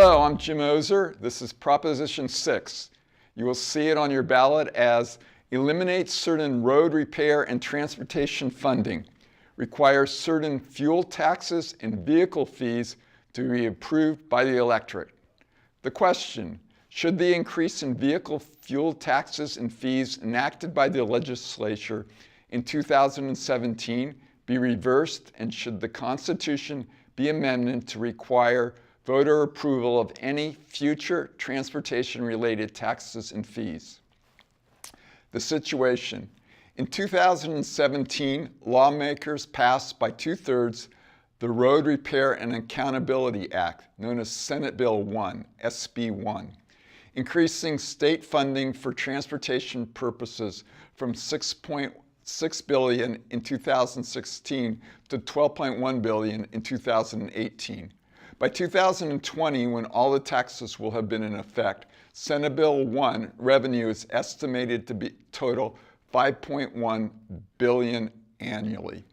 Hello, I'm Jim Ozer. This is Proposition 6. You will see it on your ballot as eliminate certain road repair and transportation funding, require certain fuel taxes and vehicle fees to be approved by the electorate. The question, should the increase in vehicle fuel taxes and fees enacted by the legislature in 2017 be reversed, and should the Constitution be amended to require voter approval of any future transportation-related taxes and fees? The situation. In 2017, lawmakers passed by 2/3 the Road Repair and Accountability Act, known as Senate Bill 1, SB 1, increasing state funding for transportation purposes from $6.6 billion in 2016 to $12.1 billion in 2018. By 2020, when all the taxes will have been in effect, Senate Bill 1 revenue is estimated to be total $5.1 billion annually.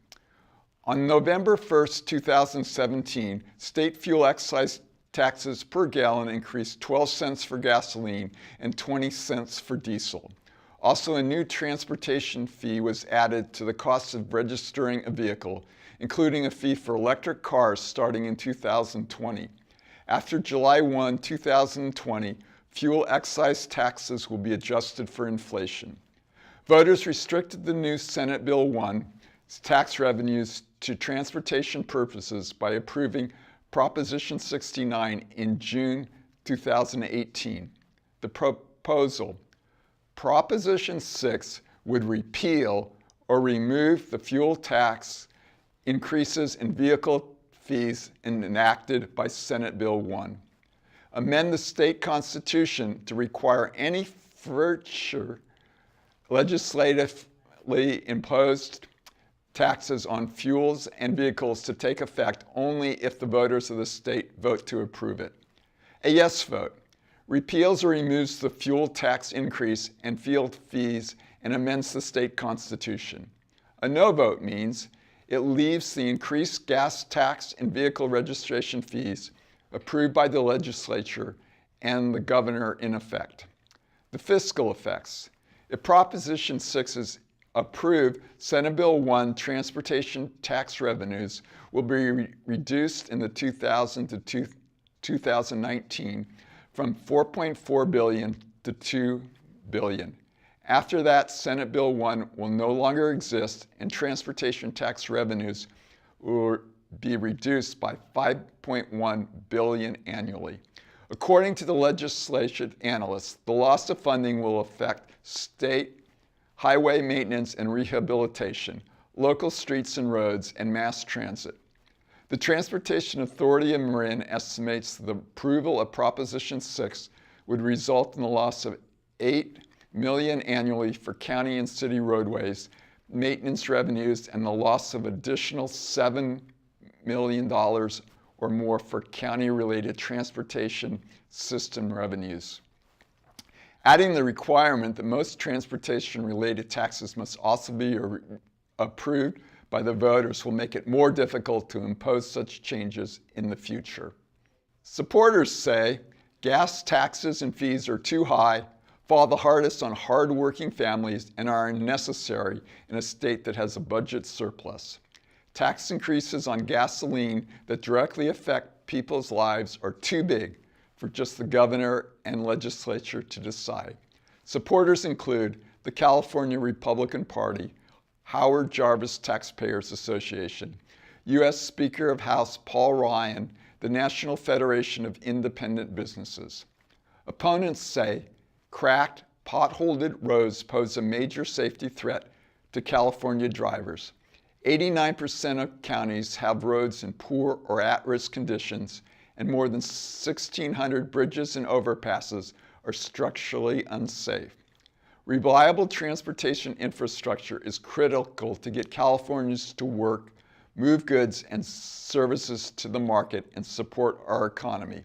On November 1st, 2017, state fuel excise taxes per gallon increased 12 cents for gasoline and 20 cents for diesel. Also, a new transportation fee was added to the cost of registering a vehicle, including a fee for electric cars starting in 2020. After July 1, 2020, fuel excise taxes will be adjusted for inflation. Voters restricted the new Senate Bill 1's tax revenues to transportation purposes by approving Proposition 69 in June 2018. The proposal, Proposition 6, would repeal or remove the fuel tax increases in vehicle fees enacted by Senate Bill 1. Amend the state constitution to require any future legislatively imposed taxes on fuels and vehicles to take effect only if the voters of the state vote to approve it. A yes vote repeals or removes the fuel tax increase and fuel fees and amends the state constitution. A no vote means it leaves the increased gas tax and vehicle registration fees approved by the legislature and the governor in effect. The fiscal effects. If Proposition 6 is approved, Senate Bill 1 transportation tax revenues will be reduced in the 2000 to 2019 from $4.4 billion to $2 billion. After that, Senate Bill 1 will no longer exist, and transportation tax revenues will be reduced by $5.1 billion annually. According to the legislative analysts, the loss of funding will affect state highway maintenance and rehabilitation, local streets and roads, and mass transit. The Transportation Authority of Marin estimates the approval of Proposition 6 would result in the loss of $8 million annually for county and city roadways, maintenance revenues, and the loss of additional $7 million or more for county-related transportation system revenues. Adding the requirement that most transportation-related taxes must also be approved by the voters will make it more difficult to impose such changes in the future. Supporters say gas taxes and fees are too high, fall the hardest on hard-working families, and are unnecessary in a state that has a budget surplus. Tax increases on gasoline that directly affect people's lives are too big for just the governor and legislature to decide. Supporters include the California Republican Party, Howard Jarvis Taxpayers Association, U.S. Speaker of House Paul Ryan, the National Federation of Independent Businesses. Opponents say cracked, potholed roads pose a major safety threat to California drivers. 89% of counties have roads in poor or at-risk conditions, and more than 1,600 bridges and overpasses are structurally unsafe. Reliable transportation infrastructure is critical to get Californians to work, move goods and services to the market, and support our economy.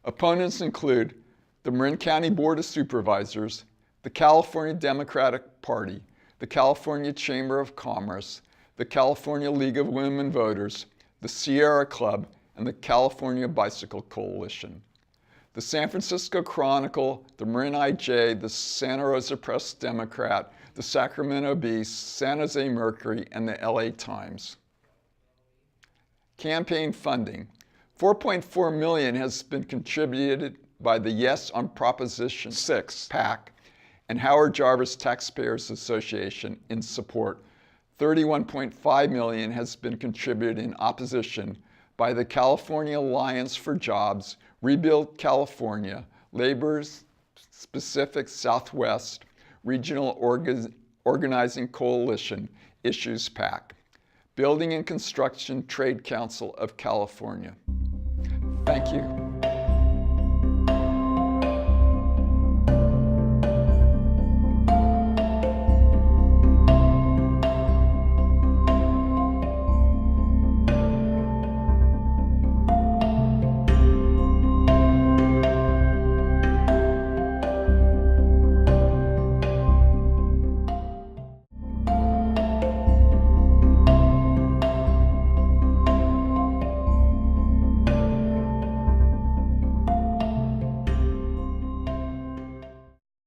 Opponents include the Marin County Board of Supervisors, the California Democratic Party, the California Chamber of Commerce, the California League of Women Voters, the Sierra Club, and the California Bicycle Coalition. the San Francisco Chronicle, the Marin IJ, the Santa Rosa Press Democrat, the Sacramento Bee, San Jose Mercury, and the LA Times. Campaign funding. $4.4 million has been contributed by the Yes on Proposition 6 PAC and Howard Jarvis Taxpayers Association in support. $31.5 million has been contributed in opposition by the California Alliance for Jobs, Rebuild California, Labor's Specific Southwest Regional Organizing Coalition, Issues PAC, Building and Construction Trade Council of California. Thank you.